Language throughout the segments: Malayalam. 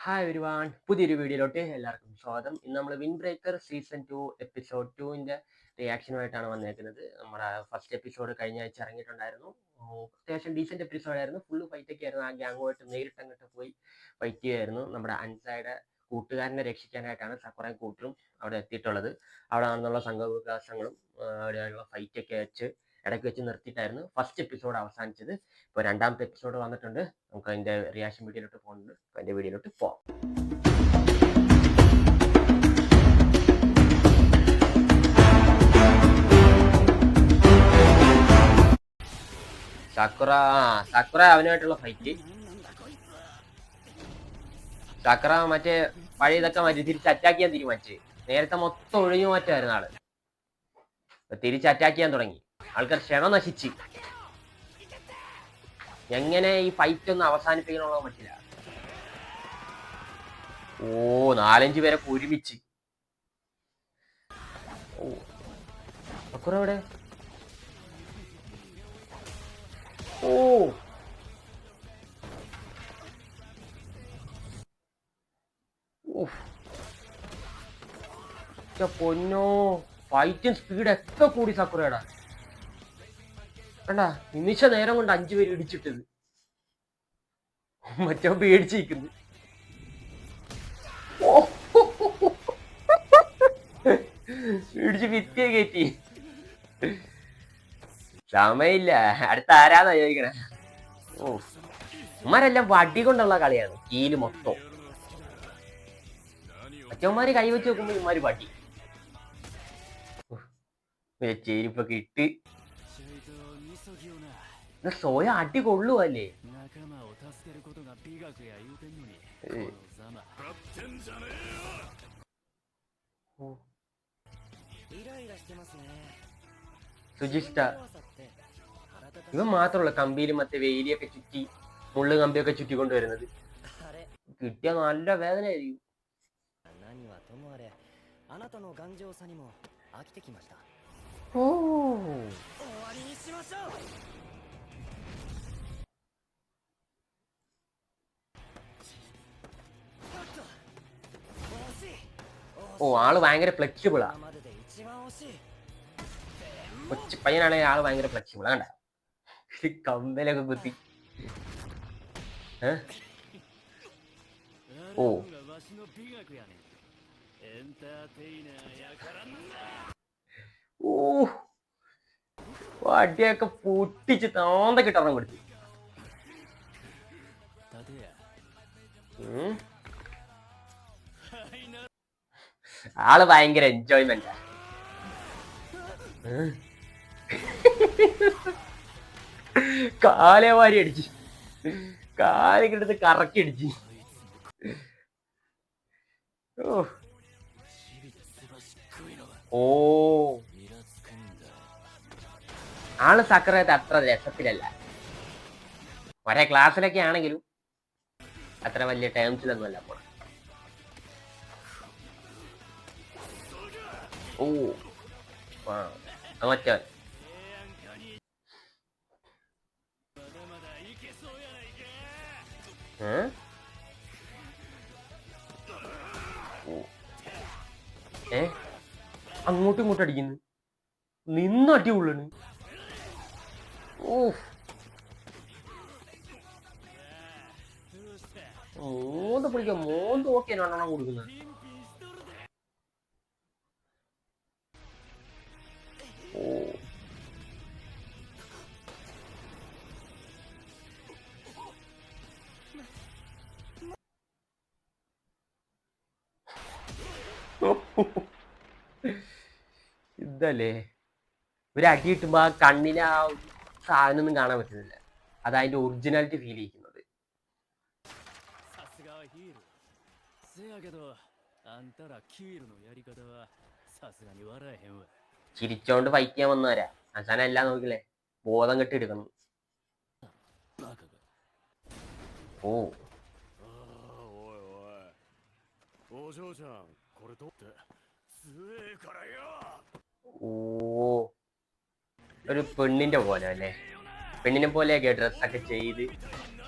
ഹായ് ഒരുവാൻ പുതിയൊരു വീഡിയോയിലോട്ട് എല്ലാവർക്കും സ്വാഗതം. ഇന്ന് നമ്മൾ വിൻ ബ്രേക്കർ സീസൺ 2 എപ്പിസോഡ് 2ന്റെ റിയാക്ഷനുമായിട്ടാണ് വന്നേക്കുന്നത്. നമ്മുടെ ഫസ്റ്റ് എപ്പിസോഡ് കഴിഞ്ഞ ആഴ്ച ഇറങ്ങിയിട്ടുണ്ടായിരുന്നു. അത്യാവശ്യം ഡീസന്റ് എപ്പിസോഡായിരുന്നു. ഫുള്ള് ഫൈറ്റൊക്കെ ആയിരുന്നു. ആ ഗ്യാങ്ങുമായിട്ട് നേരിട്ട് അങ്ങോട്ട് പോയി ഫൈറ്റ് ചെയ്യുമായിരുന്നു. നമ്മുടെ അൻസായുടെ കൂട്ടുകാരനെ രക്ഷിക്കാനായിട്ടാണ് സക്കുറയും കൂട്ടരും അവിടെ എത്തിയിട്ടുള്ളത്. അവിടെ നിന്നുള്ള സംഘവികാസങ്ങളും അവിടെയുള്ള ഫൈറ്റൊക്കെ വെച്ച് ഇടയ്ക്ക് വെച്ച് നിർത്തിയിട്ടായിരുന്നു ഫസ്റ്റ് എപ്പിസോഡ് അവസാനിച്ചത്. ഇപ്പോൾ രണ്ടാമത്തെ എപ്പിസോഡ് വന്നിട്ടുണ്ട്. നമുക്ക് അതിൻ്റെ റിയാക്ഷൻ വീഡിയോയിലോട്ട് പോകുന്നുണ്ട്. അപ്പോൾ അതിൻ്റെ വീഡിയോയിലോട്ട് പോകാം. സക്കുറ അവനുമായിട്ടുള്ള ഫൈറ്റ്. സക്കുറ മറ്റേ പഴയതൊക്കെ മാറ്റി തിരിച്ച് അറ്റാക്ക് ചെയ്യാൻ തീരുമാനിച്ചു. നേരത്തെ മൊത്തം ഒഴിഞ്ഞു മാറ്റായിരുന്നു ആള്. തിരിച്ച് അറ്റാക്ക് ചെയ്യാൻ തുടങ്ങി. ആൾക്കാർ ക്ഷമ നശിച്ച്. എങ്ങനെ ഈ ഫൈറ്റ് ഒന്ന് അവസാനിപ്പിക്കണമെന്ന് പറ്റില്ല. ഓ 4-5 പേരൊക്കെ ഒരുമിച്ച്. ഓ സക്കുറ എവിടെ? ഓ പൊന്നോ, ഫൈറ്റും സ്പീഡൊക്കെ കൂടി സക്കുറയുടെ. കണ്ടാ, നിമിഷ നേരം കൊണ്ട് 5 പേര് ഇടിച്ചിട്ടത്. മറ്റോ പേടിച്ചിരിക്കുന്നു. ഇടിച്ച് ഭിത്തിയെ കയറ്റി. സമയില്ല. അടുത്ത ആരാന്നാ ചോദിക്കണേ. ഓ ഉമ്മാരെല്ലാം വടി കൊണ്ടുള്ള കളിയാണ്. കീല് മൊത്തം മറ്റവന്മാര് കൈവച്ച് നോക്കുമ്പോ ഇമാര് വടി ചെരുപ്പൊക്കെ ഇട്ട്. സോയ അടി കൊള്ളുവല്ലേ. സുജിഷ്ട ഇവൻ മാത്രമല്ല കമ്പിയിലും മറ്റേ വേലിയൊക്കെ ചുറ്റി മുള്ളു കമ്പിയൊക്കെ ചുറ്റിക്കൊണ്ടുവരുന്നത്. കിട്ടിയ നല്ല വേദനയായിരിക്കും. ഓ ഓ ആള് ഭയങ്കര ഫ്ലെക്സിബിളാ. കൊച്ചു പയ്യനാണെങ്കിൽ ആള് ഭയങ്കര ഫ്ലെക്സിബിളാ. കണ്ട കമ്പലൊക്കെ കുത്തി. ഓ ഓ വടിയൊക്കെ പൊട്ടിച്ച് താന്തൊക്കെ ഇട്ടറം കൊടുത്തു. ആള് ഭയങ്കര എൻജോയ്മെന്റാ. കാലേവാരി അടിച്ച് കാലൊക്കെ എടുത്ത് കറക്കി അടിച്ച്. ഓ ആള് സക്കറയത്ത് അത്ര രസത്തിലല്ല. ഒരേ ക്ലാസ്സിലൊക്കെ ആണെങ്കിലും അത്ര വലിയ ടേംസിലൊന്നും അല്ല പോണ. ഓ മറ്റവൻ അങ്ങോട്ടും ഇങ്ങോട്ടും അടിക്കുന്നു. നിന്നടി ഉള്ളണ്. ഓ മോന്ത് പിടിക്കാം. മോന്ത് ഓക്കെ രണ്ടെണ്ണം കൊടുക്കുന്നത്. ഇതല്ലേ ഒരു അടി കിട്ടുമ്പോ ആ കണ്ണിന് ആ സാധനം ഒന്നും കാണാൻ പറ്റുന്നില്ല. അത് അതിന്റെ ഒറിജിനാലിറ്റി ഫീൽ ചെയ്യുന്നത്. ചിരിച്ചോണ്ട് ഫൈറ്റ് ചെയ്യാൻ വന്നവരാ. അവസാനം എല്ലാം നോക്കില്ലേ ബോധം കെട്ടി എടുക്കണം. ഓ ഓ ഒരു പെണ്ണിന്റെ പോലെ അല്ലേ. പെണ്ണിനെ പോലെയൊക്കെ ഡ്രസ്സൊക്കെ ചെയ്ത്.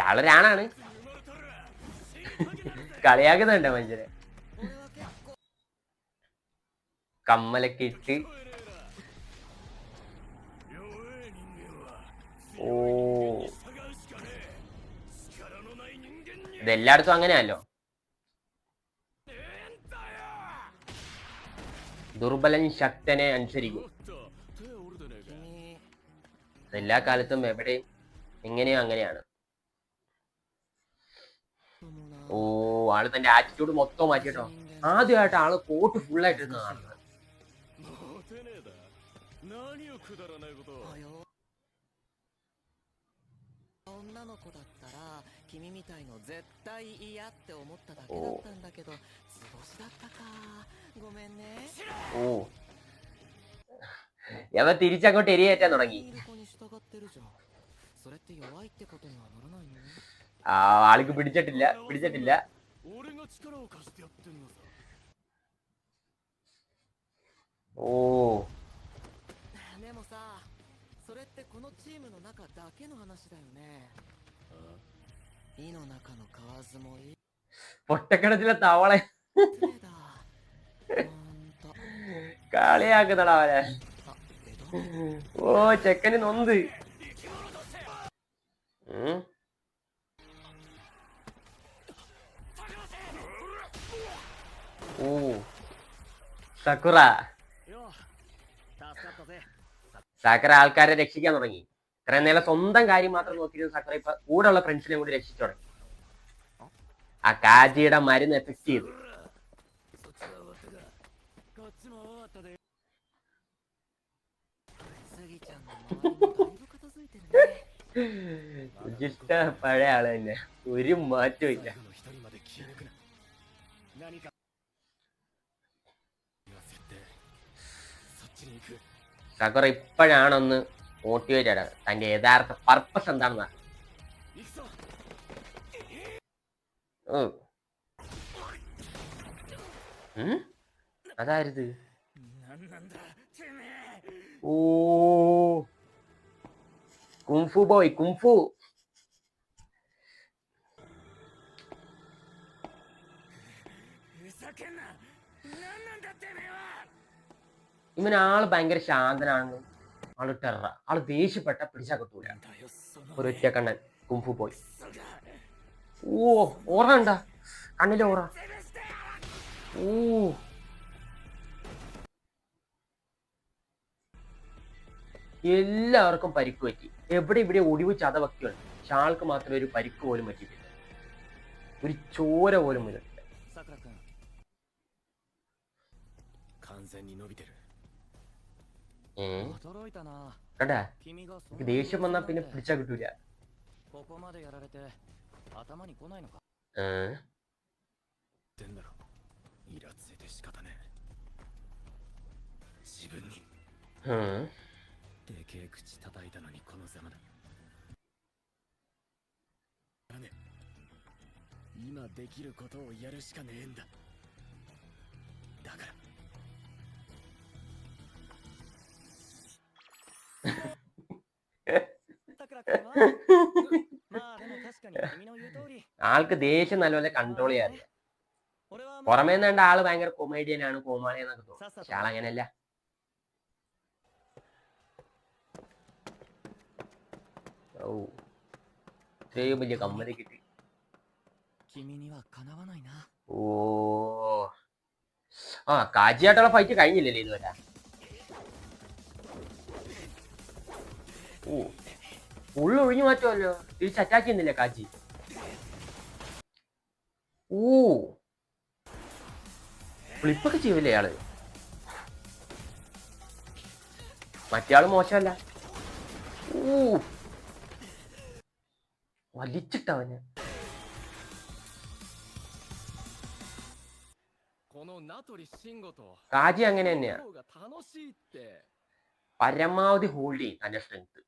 ആളൊരാണാണ്. കളിയാക്കുന്നുണ്ടോ മനുഷ്യരെ? കമ്മലൊക്കെ ഇട്ട്. ഓ, ഇതെല്ലായിടത്തും അങ്ങനെയല്ലോ. ദുർബലൻ ശക്തനെ അനുസരിക്കും. എല്ലാ കാലത്തും എവിടെയും എങ്ങനെയോ അങ്ങനെയാണ്. ഓ, ആള് തന്റെ ആറ്റിറ്റ്യൂഡ് മൊത്തം മാറ്റിട്ടോ. ആദ്യമായിട്ട് ആള് കോട്ട് ഫുള്ളായിട്ട് ഇരുന്നതാണ്. ഓ, അവ തിരിച്ചങ്ങോട്ട് എരിയേറ്റാൻ തുടങ്ങി. ആൾക്ക് പിടിച്ചിട്ടില്ല. ഓ, പൊട്ടക്കിണറ്റിലെ തവളെ കളിയാക്കുന്നടാ അവനെ. ഓ, ചെക്കന് നൊന്ത്. ഓ, സക്കുറ ആൾക്കാരെ രക്ഷിക്കാൻ തുടങ്ങി. ഇത്രയും നേരം സ്വന്തം കാര്യം മാത്രം നോക്കിയിരുന്ന സക്കുറ ഇപ്പൊ കൂടെയുള്ള ഫ്രണ്ട്സിനെ കൂടി രക്ഷിച്ചു തുടങ്ങി. ആ കാജിയുടെ മരുന്ന് എഫക്ട് ചെയ്തു. പഴയ ആള് തന്നെ, ഒരു മാറ്റവും ഇല്ല. സക്കുറ ഇപ്പോഴാണൊന്ന് മോട്ടിവേറ്റ് ആണ്, തന്റെ യഥാർത്ഥ പർപ്പസ് എന്താണെന്ന്. അതായത് ഓ, കുംഫു ബോയ്, കുംഫു. ഇവനാള് ഭയങ്കര ശാന്തനാണെന്നും ആള് ടെറ. ആള് ദേഷ്യപ്പെട്ട പിടിച്ചാ കിട്ടൂല. ഒരു ഒറ്റക്കണ്ണൻ കുംഫു ബോയ്. ഓ, ഓറ ഉണ്ടാ കണ്ണിലെ ഓറ. ഓ, എല്ലാവർക്കും പരിക്ക് പറ്റി. എവിടെ ഇവിടെ ഒടിവ് ചതവൊക്കെയുണ്ട്. പക്ഷെ ആൾക്ക് മാത്രം ഒരു പരിക്ക് പോലും പറ്റിയിട്ടില്ല. ഒരു ചോര പോലും വരും. കണ്ടാ, ദേഷ്യം വന്നാ പിന്നെ പിടിച്ചാ കിട്ടൂല. ആൾക്ക് ദേഷ്യം നല്ലപോലെ കൺട്രോൾ ചെയ്യാറില്ല. പുറമേ നിന്നേണ്ട ആള് ഭയങ്കര കൊമേഡിയനാണ്, കോമാളിയെന്നൊക്കെ തോന്നും. പക്ഷെ ആളങ്ങനെയല്ല. ഓ, ഇത്രയും വലിയ കമ്മല് കിട്ടി. ഓ, ആ കാജിയായിട്ടുള്ള ഫൈറ്റ് കഴിഞ്ഞില്ലല്ലേ ഇതുവരെ? ഓ, ഉള്ളു ഒഴിഞ്ഞു മാറ്റുമല്ലോ. തിരിച്ച് അറ്റാക്ക് ചെയ്യുന്നില്ല കാജി. ഓ, ഫ്ലിപ്പൊക്കെ ചെയ്യൂലേ ആള്? മറ്റേ ആള് മോശമല്ല. ഓ, വലിച്ചിട്ടവന്. കാജി അങ്ങനെ തന്നെയാ, പരമാവധി ഹോൾഡ് ചെയ്യും തന്റെ സ്ട്രെങ്ത്.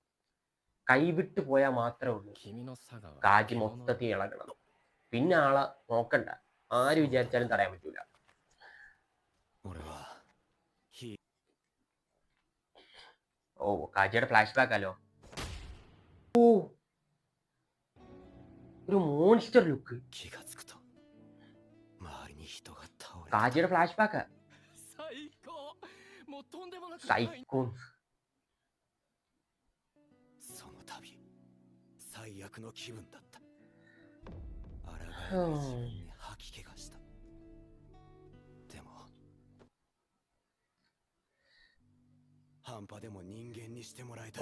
കൈവിട്ട് പോയാൽ മാത്രമേ ഉള്ളൂ കാജി മൊത്തത്തിൽ ഇളകണം. പിന്നെ ആളെ നോക്കണ്ട, ആര് വിചാരിച്ചാലും തടയാൻ പറ്റൂല. ഓ, കാജിയുടെ ഫ്ലാഷ് ബാക്ക് അല്ലോ. ഓ, ഒരു മോൺസ്റ്റർ ലുക്ക്. കാജിയുടെ ഫ്ലാഷ് ബാക്ക്. സൈക്കോ.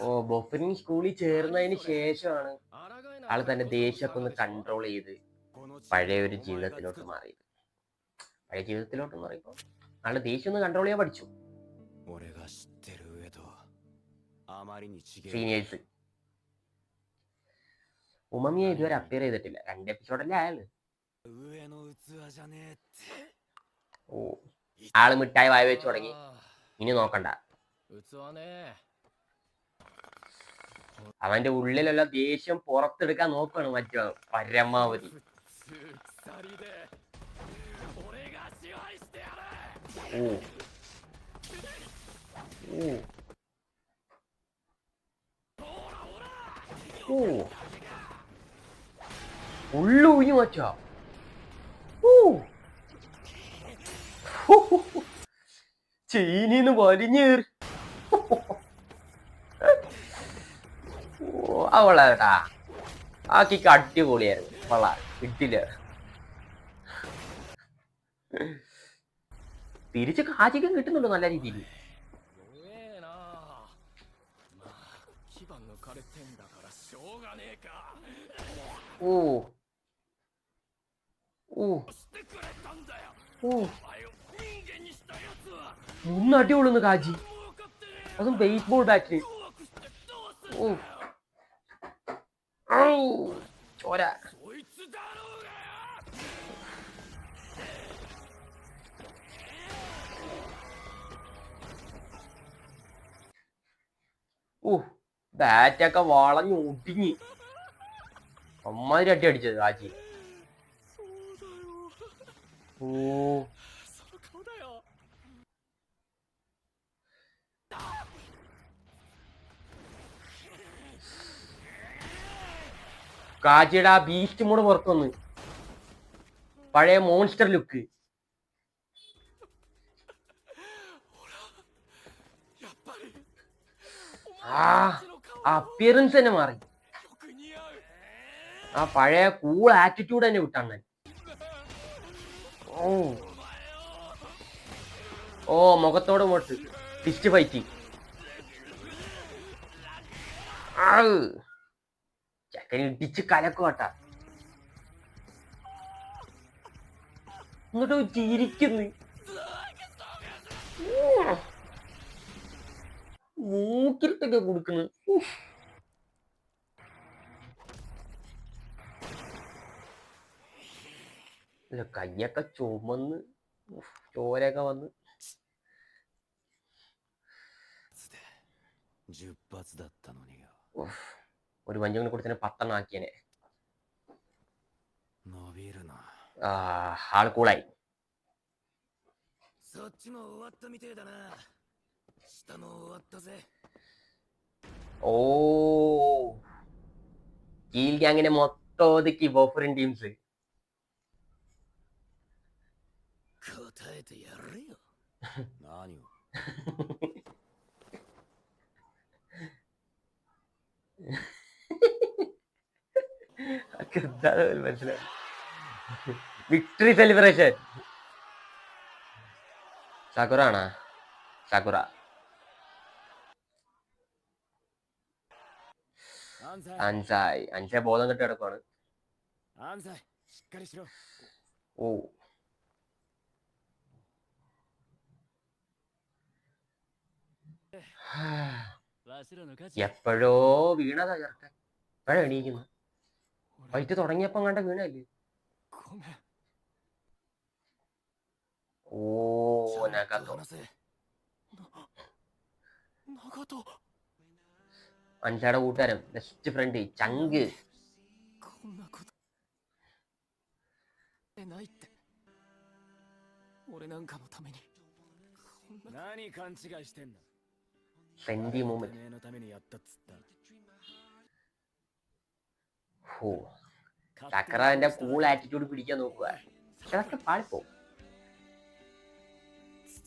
ഓ, ബൊഫറിൻ സ്കൂളിൽ ചേർന്നതിന് ശേഷമാണ് ആള് തന്നെ ദേഷ്യമൊക്കെ ഒന്ന് കൺട്രോൾ ചെയ്ത് പഴയ ഒരു ജീവിതത്തിലോട്ട് മാറിയത്. പഴയ ജീവിതത്തിലോട്ട് മാറിയപ്പോ ആള് ദേഷ്യം ഒന്ന് കൺട്രോൾ ചെയ്യാൻ പഠിച്ചു. സീനിയേഴ്സ്. ഉമമിയെ ഇതുവരെ അപ്പിയർ ചെയ്തിട്ടില്ല. 2 എപ്പിസോഡല്ലേ ആയാല്. ഓ, ആള് മിഠായി വായ വെച്ച് തുടങ്ങി. ഇനി നോക്കണ്ട. അവന്റെ ഉള്ളിലുള്ള ദേഷ്യം പുറത്തെടുക്കാൻ നോക്കാണ് മറ്റോ പരമാവധി. ഓ ഓ ഉള്ളൂഞ്ഞു മച്ചോ. ചീനിന്ന് വലിഞ്ഞേറി. അവളാ ആ കിക്ക് അടിപൊളിയായിരുന്നു. കൊള്ളാം, കിട്ടില്ല. തിരിച്ച് കാജിക്കും കിട്ടുന്നുണ്ട് നല്ല രീതിയിൽ. ഓ ഓ ഓ, 3 അടി കൊള്ളുന്നു കാജി, അതും ബേസ്ബോൾ ബാറ്റിന്. ഓ ചോര. ഓ, ബാറ്റൊക്കെ വളഞ്ഞു ഒടിഞ്ഞ് അമ്മാതിരി അടി അടിച്ചത് കാജി. ഓ, കാജിയുടെ ആ ബീസ്റ്റ് മോഡ് പുറത്തു വന്ന് പഴയ മോൺസ്റ്റർ ലുക്ക്. ആ അപ്പിയറൻസ് തന്നെ മാറി. ആ പഴയ കൂൾ ആറ്റിറ്റ്യൂഡ് തന്നെ വിട്ടാണ്. ഓ ഓ, മുഖത്തോട് മുഖത്ത് ഫിസ്റ്റ് ഫൈറ്റ്. ചക്കന് ഇടിച്ച് കലക്കോട്ടാ. എന്നിട്ട് ചിരിക്കുന്നു. മൂക്കിലത്തൊക്കെ കൊടുക്കുന്നു. അല്ല, കയ്യൊക്കെ ചുമന്ന് ചോരയൊക്കെ വന്ന്. ഒരു വഞ്ചൂടെ കൊടുത്തന്നെ 10 ആക്കിയനെ. ആള് കൂളായി. ഓ, കീൽ ഗ്യാങ്ങിനെ മൊത്തം ഒതുക്കി ബോഫറിൻ ടീംസ്. മനസ്സിലായി. Victory celebration. സകുറ ആണോ? സകുറ. അൻസായ്. അൻസായ് ബോധം കെട്ട് കിടക്കുവാണ്. ഓ, എപ്പോഴോ വീണതാ ചേർക്കാൻ. എപ്പോഴാ എണീക്കുന്നു? ഫൈറ്റ് തുടങ്ങിയപ്പോ കണ്ട വീണല്ലേ. ഓ, നഗാത്തോ. അൻസായുടെ കൂട്ടുകാരൻ, ബെസ്റ്റ് ഫ്രണ്ട്, ചങ്ക്. Senti moment. ഓ, ചക്ര എന്റെ കൂൾ ആറ്റിറ്റ്യൂഡ് പിടിക്കാൻ നോക്കുക. പക്ഷെ അതൊക്കെ പാളിപ്പോ.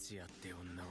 チアって女は